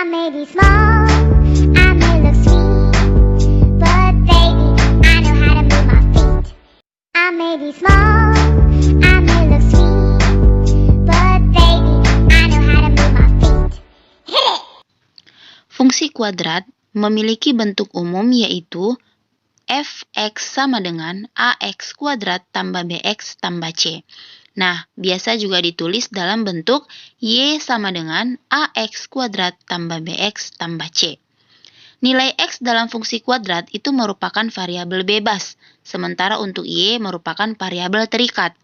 may be small, I may look sweet, but baby, I know how to move my feet. I may be small, I may look sweet, but baby, I know how to move my feet. Hit it! Fungsi kuadrat memiliki bentuk umum yaitu f(x) sama dengan ax kuadrat tambah bx tambah c. Nah, biasa juga ditulis dalam bentuk y sama dengan ax kuadrat tambah bx tambah c. Nilai x dalam fungsi kuadrat itu merupakan variabel bebas, sementara untuk y merupakan variabel terikat.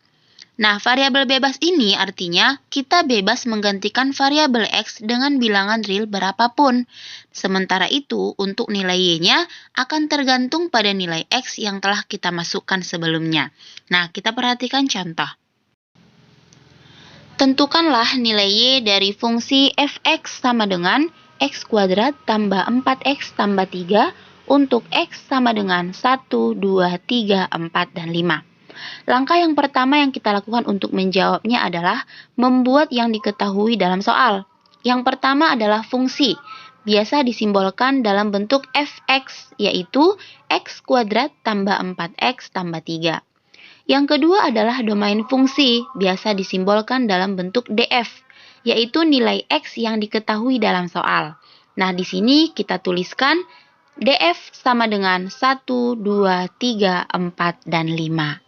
Nah, variabel bebas ini artinya kita bebas menggantikan variabel x dengan bilangan real berapapun. Sementara itu, untuk nilai y-nya akan tergantung pada nilai x yang telah kita masukkan sebelumnya. Nah, kita perhatikan contoh. Tentukanlah nilai y dari fungsi f(x) sama dengan x kuadrat tambah 4x tambah 3 untuk x sama dengan 1, 2, 3, 4, dan 5. Langkah yang pertama yang kita lakukan untuk menjawabnya adalah membuat yang diketahui dalam soal. Yang pertama adalah fungsi, biasa disimbolkan dalam bentuk f(x), yaitu x kuadrat tambah 4x tambah 3. Yang kedua adalah domain fungsi, biasa disimbolkan dalam bentuk df, yaitu nilai x yang diketahui dalam soal. Nah, di sini kita tuliskan df sama dengan 1, 2, 3, 4, dan 5.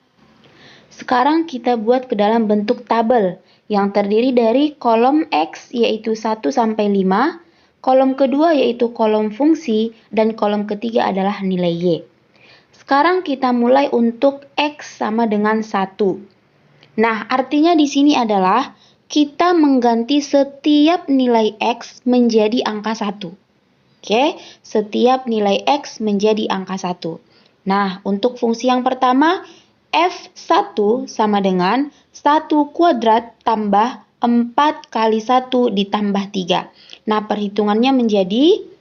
Sekarang kita buat ke dalam bentuk tabel yang terdiri dari kolom X yaitu 1 sampai 5, kolom kedua yaitu kolom fungsi, dan kolom ketiga adalah nilai Y. Sekarang kita mulai untuk X sama dengan 1. Nah, artinya di sini adalah kita mengganti setiap nilai X menjadi angka 1. Oke, setiap nilai X menjadi angka 1. Nah, untuk fungsi yang pertama, F1 sama dengan 1 kuadrat tambah 4 kali 1 ditambah 3. Nah, perhitungannya menjadi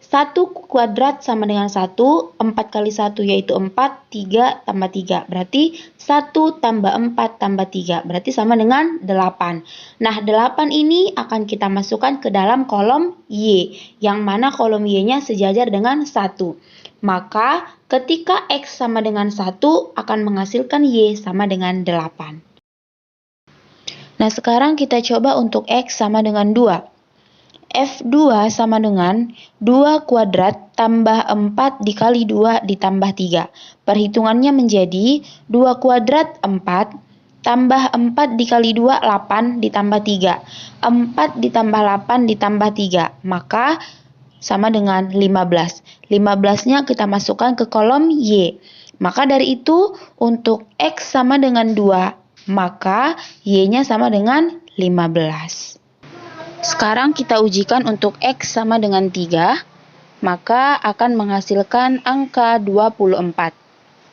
1 kuadrat sama dengan 1, 4 kali 1 yaitu 4, 3 tambah 3. Berarti 1 tambah 4 tambah 3, berarti sama dengan 8. Nah, 8 ini akan kita masukkan ke dalam kolom Y, yang mana kolom Y-nya sejajar dengan 1. Maka ketika X sama dengan 1 akan menghasilkan Y sama dengan 8. Nah, sekarang kita coba untuk X sama dengan 2. F2 sama dengan 2 kuadrat tambah 4 dikali 2 ditambah 3. Perhitungannya menjadi 2 kuadrat 4 tambah 4 dikali 2 8 ditambah 3. 4 ditambah 8 ditambah 3. Maka sama dengan 15. 15-nya kita masukkan ke kolom Y. Maka dari itu untuk X sama dengan 2, maka Y-nya sama dengan 15. Sekarang kita ujikan untuk X sama dengan 3, maka akan menghasilkan angka 24.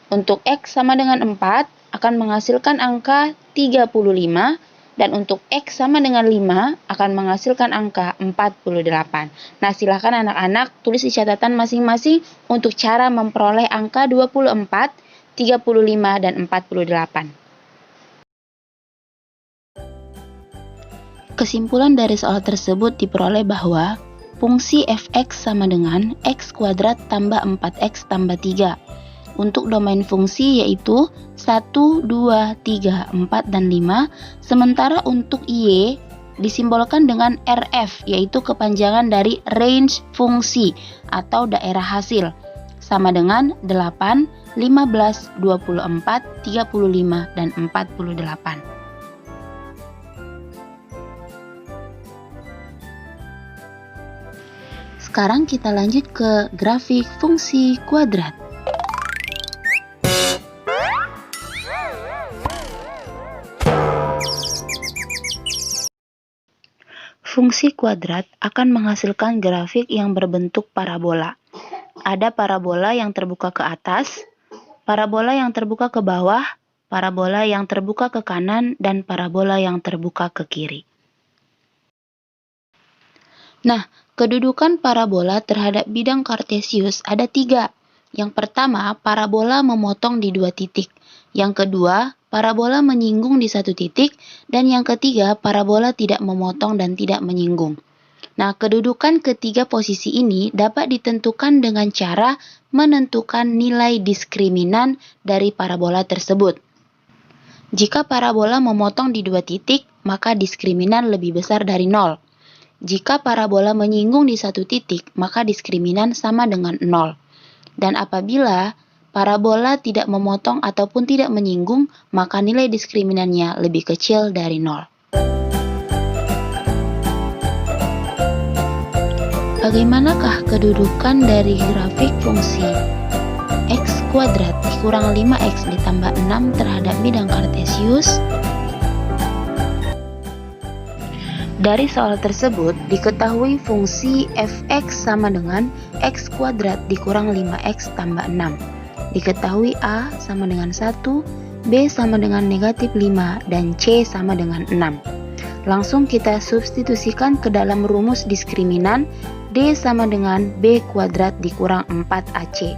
Untuk X sama dengan 4 akan menghasilkan angka 35. Dan untuk X sama dengan 5 akan menghasilkan angka 48. Nah, silakan anak-anak tulis di catatan masing-masing untuk cara memperoleh angka 24, 35, dan 48. Kesimpulan dari soal tersebut diperoleh bahwa fungsi f(x) sama dengan x kuadrat tambah 4x tambah 3. Untuk domain fungsi yaitu 1, 2, 3, 4, dan 5. Sementara untuk Y disimbolkan dengan RF, yaitu kepanjangan dari range fungsi atau daerah hasil, sama dengan 8, 15, 24, 35, dan 48. Sekarang kita lanjut ke grafik fungsi kuadrat. Fungsi kuadrat akan menghasilkan grafik yang berbentuk parabola. Ada parabola yang terbuka ke atas, parabola yang terbuka ke bawah, parabola yang terbuka ke kanan, dan parabola yang terbuka ke kiri. Nah, kedudukan parabola terhadap bidang kartesius ada 3. Yang pertama, parabola memotong di 2 titik. Yang kedua, parabola menyinggung di 1 titik. Dan yang ketiga, parabola tidak memotong dan tidak menyinggung. Nah, kedudukan ketiga posisi ini dapat ditentukan dengan cara menentukan nilai diskriminan dari parabola tersebut. Jika parabola memotong di dua titik, maka diskriminan lebih besar dari 0. Jika parabola menyinggung di satu titik, maka diskriminan sama dengan 0. Dan apabila parabola tidak memotong ataupun tidak menyinggung, maka nilai diskriminannya lebih kecil dari 0. Bagaimanakah kedudukan dari grafik fungsi x kuadrat dikurang 5x ditambah 6 terhadap bidang kartesius? Dari soal tersebut, diketahui fungsi fx sama dengan x kuadrat dikurang 5x tambah 6. Diketahui a sama dengan 1, b sama dengan negatif 5, dan c sama dengan 6. Langsung kita substitusikan ke dalam rumus diskriminan. D sama dengan b kuadrat dikurang 4ac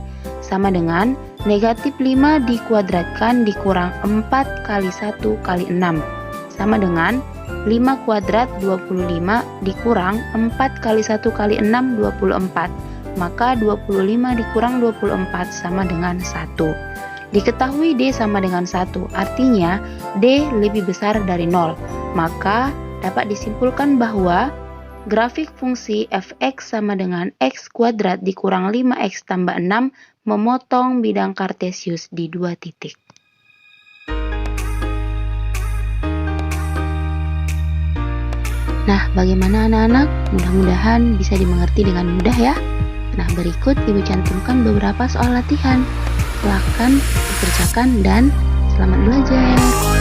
sama dengan negatif 5 dikuadratkan dikurang 4 kali 1 kali 6 sama dengan 5 kuadrat 25 dikurang 4 kali 1 kali 6 24. Maka 25 dikurang 24 sama dengan 1. Diketahui D sama dengan 1, artinya D lebih besar dari 0. Maka dapat disimpulkan bahwa grafik fungsi fx sama dengan x kuadrat dikurang 5x tambah 6 memotong bidang kartesius di dua titik. Nah, bagaimana anak-anak? Mudah-mudahan bisa dimengerti dengan mudah ya. Nah, berikut Ibu cantumkan beberapa soal latihan. Silakan dikerjakan dan selamat belajar.